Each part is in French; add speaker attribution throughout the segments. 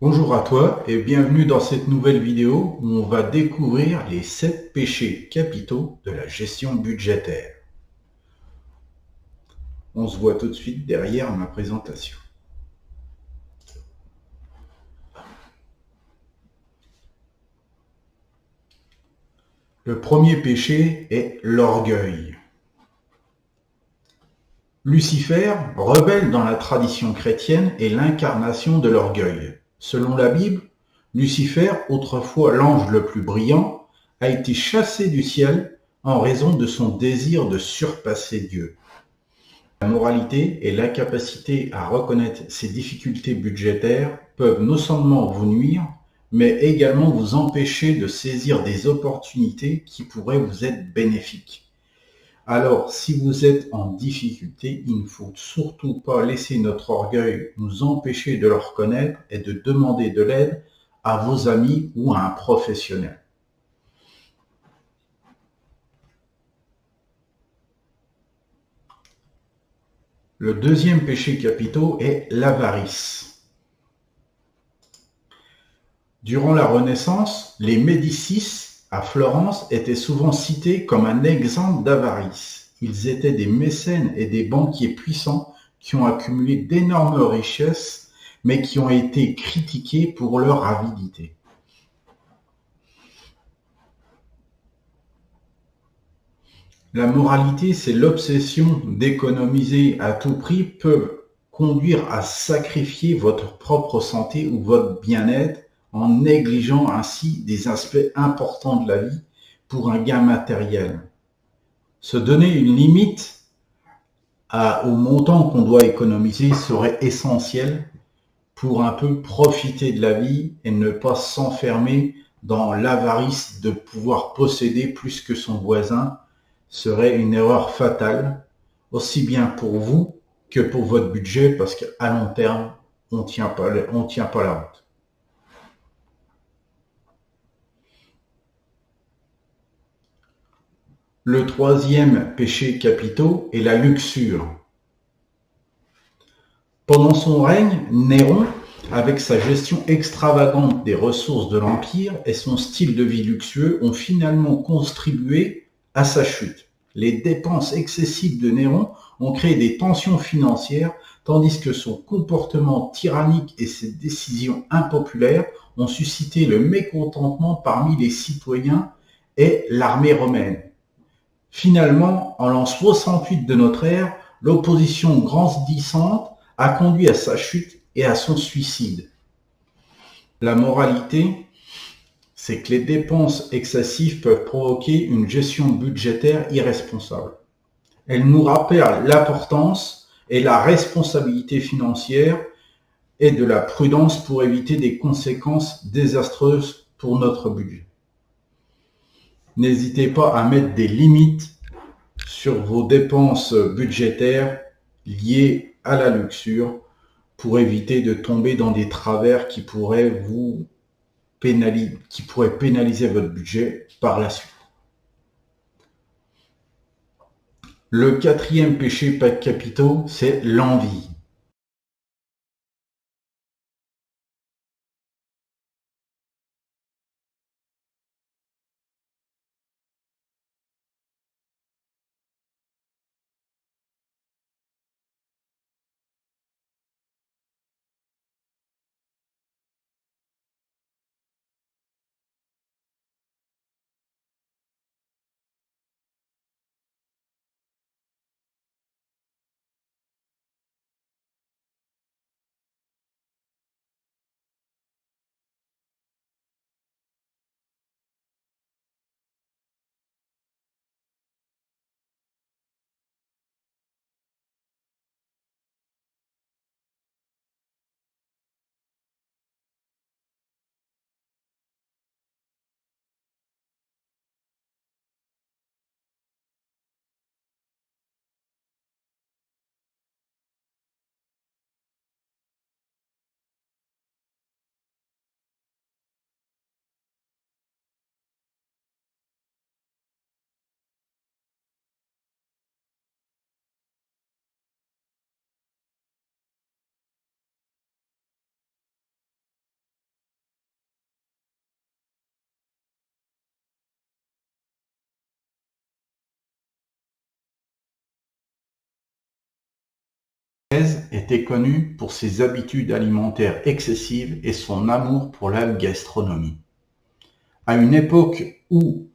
Speaker 1: Bonjour à toi et bienvenue dans cette nouvelle vidéo où on va découvrir les 7 péchés capitaux de la gestion budgétaire. On se voit tout de suite derrière ma présentation. Le premier péché est l'orgueil. Lucifer, rebelle dans la tradition chrétienne, est l'incarnation de l'orgueil. Selon la Bible, Lucifer, autrefois l'ange le plus brillant, a été chassé du ciel en raison de son désir de surpasser Dieu. La moralité et l'incapacité à reconnaître ses difficultés budgétaires peuvent non seulement vous nuire, mais également vous empêcher de saisir des opportunités qui pourraient vous être bénéfiques. Alors, si vous êtes en difficulté, il ne faut surtout pas laisser notre orgueil nous empêcher de le reconnaître et de demander de l'aide à vos amis ou à un professionnel. Le deuxième péché capitaux est l'avarice. Durant la Renaissance, les Médicis à Florence étaient souvent cités comme un exemple d'avarice. Ils étaient des mécènes et des banquiers puissants qui ont accumulé d'énormes richesses, mais qui ont été critiqués pour leur avidité. La moralité, c'est l'obsession d'économiser à tout prix peut conduire à sacrifier votre propre santé ou votre bien-être en négligeant ainsi des aspects importants de la vie pour un gain matériel. Se donner une limite au montant qu'on doit économiser serait essentiel pour un peu profiter de la vie et ne pas s'enfermer dans l'avarice de pouvoir posséder plus que son voisin serait une erreur fatale, aussi bien pour vous que pour votre budget, parce qu'à long terme, on ne tient pas la route. Le troisième péché capitaux est la luxure. Pendant son règne, Néron, avec sa gestion extravagante des ressources de l'Empire et son style de vie luxueux, ont finalement contribué à sa chute. Les dépenses excessives de Néron ont créé des tensions financières, tandis que son comportement tyrannique et ses décisions impopulaires ont suscité le mécontentement parmi les citoyens et l'armée romaine. Finalement, en l'an 68 de notre ère, l'opposition grandissante a conduit à sa chute et à son suicide. La moralité, c'est que les dépenses excessives peuvent provoquer une gestion budgétaire irresponsable. Elles nous rappellent l'importance et la responsabilité financière et de la prudence pour éviter des conséquences désastreuses pour notre budget. N'hésitez pas à mettre des limites sur vos dépenses budgétaires liées à la luxure pour éviter de tomber dans des travers qui pourraient pénaliser votre budget par la suite. Le quatrième péché capitaux, c'est l'envie. était connu pour ses habitudes alimentaires excessives et son amour pour la gastronomie. À une époque où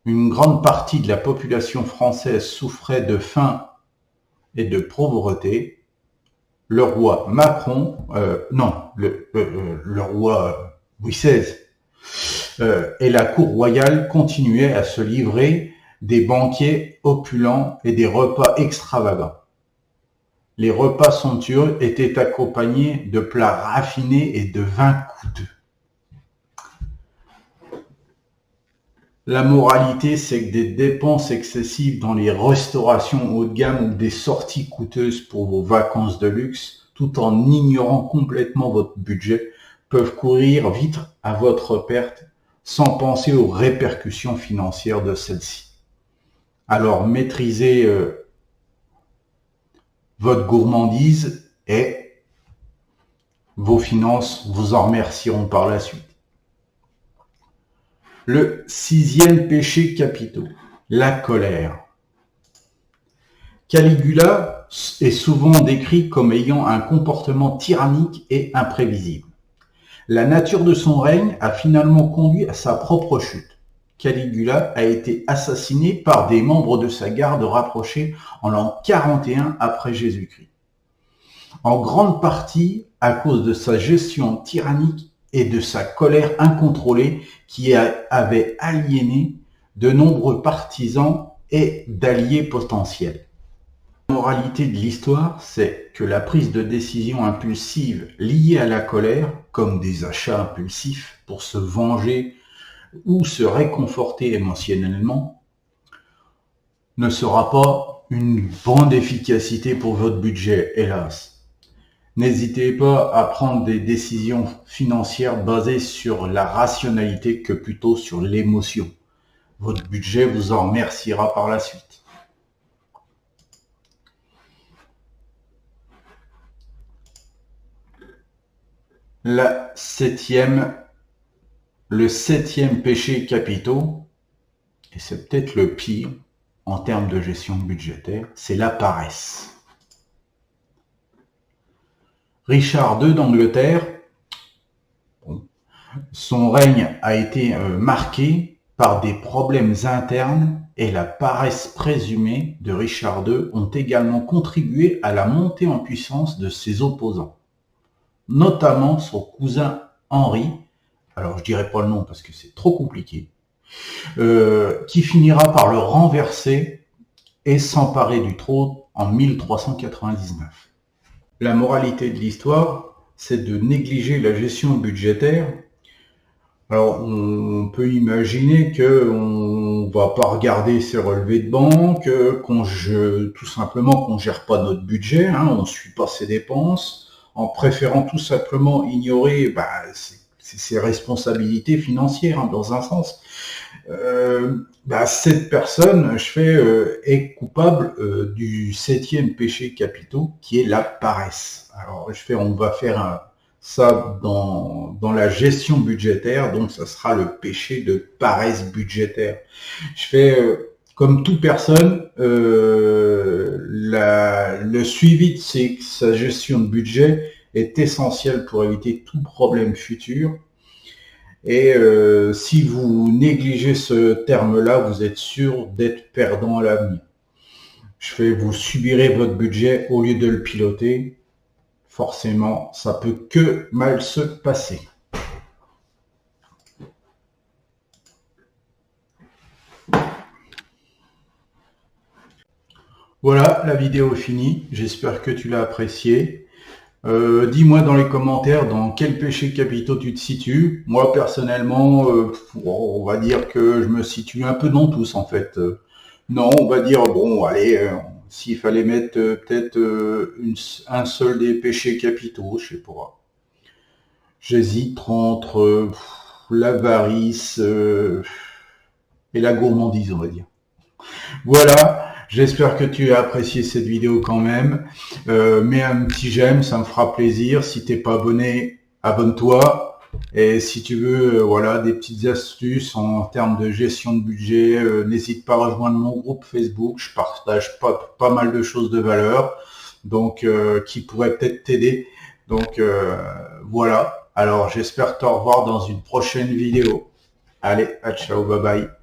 Speaker 1: une grande partie de la population française souffrait de faim et de pauvreté, le roi le roi Louis XVI et la cour royale continuaient à se livrer des banquets opulents et des repas extravagants. Les repas somptueux étaient accompagnés de plats raffinés et de vins coûteux. La moralité, c'est que des dépenses excessives dans les restaurations haut de gamme ou des sorties coûteuses pour vos vacances de luxe, tout en ignorant complètement votre budget, peuvent courir vite à votre perte sans penser aux répercussions financières de celle-ci. Alors maîtrisez votre gourmandise et vos finances vous en remercieront par la suite. Le 6e péché capitaux, la colère. Caligula est souvent décrit comme ayant un comportement tyrannique et imprévisible. La nature de son règne a finalement conduit à sa propre chute. Caligula a été assassiné par des membres de sa garde rapprochée en l'an 41 après Jésus-Christ. En grande partie à cause de sa gestion tyrannique et de sa colère incontrôlée qui avait aliéné de nombreux partisans et d'alliés potentiels. La moralité de l'histoire, c'est que la prise de décision impulsive liée à la colère, comme des achats impulsifs pour se venger ou se réconforter émotionnellement, ne sera pas une grande efficacité pour votre budget, hélas. N'hésitez pas à prendre des décisions financières basées sur la rationalité que plutôt sur l'émotion. Votre budget vous en remerciera par la suite. Le 7e péché capitaux, et c'est peut-être le pire en termes de gestion budgétaire, c'est la paresse. Richard II d'Angleterre, son règne a été marqué par des problèmes internes et la paresse présumée de Richard II ont également contribué à la montée en puissance de ses opposants, notamment son cousin Henri, alors je dirai pas le nom parce que c'est trop compliqué, qui finira par le renverser et s'emparer du trône en 1399. La moralité de l'histoire, c'est de négliger la gestion budgétaire. Alors, on peut imaginer qu'on va pas regarder ses relevés de banque, tout simplement qu'on gère pas notre budget, on suit pas ses dépenses, en préférant tout simplement ignorer ses responsabilités financières, dans un sens. Cette personne, est coupable du 7e péché capitaux, qui est la paresse. Alors, on va faire ça dans la gestion budgétaire, donc ça sera le péché de paresse budgétaire. Comme toute personne, le suivi de sa gestion de budget est essentiel pour éviter tout problème futur. Et si vous négligez ce terme-là, vous êtes sûr d'être perdant à l'avenir. Vous subirez votre budget au lieu de le piloter. Forcément, ça peut que mal se passer. Voilà, la vidéo est finie. J'espère que tu l'as appréciée. Dis-moi dans les commentaires dans quel péché capitaux tu te situes. Moi, personnellement, on va dire que je me situe un peu dans tous, en fait. Non, on va dire, bon, allez, s'il fallait mettre peut-être un seul des péchés capitaux, je sais pas. J'hésite entre l'avarice et la gourmandise, on va dire. Voilà. J'espère que tu as apprécié cette vidéo quand même. Mets un petit j'aime, ça me fera plaisir. Si t'es pas abonné, abonne-toi. Et si tu veux, des petites astuces en termes de gestion de budget, n'hésite pas à rejoindre mon groupe Facebook. Je partage pas mal de choses de valeur. donc qui pourrait peut-être t'aider. Donc voilà. Alors j'espère te revoir dans une prochaine vidéo. Allez, à ciao, bye bye.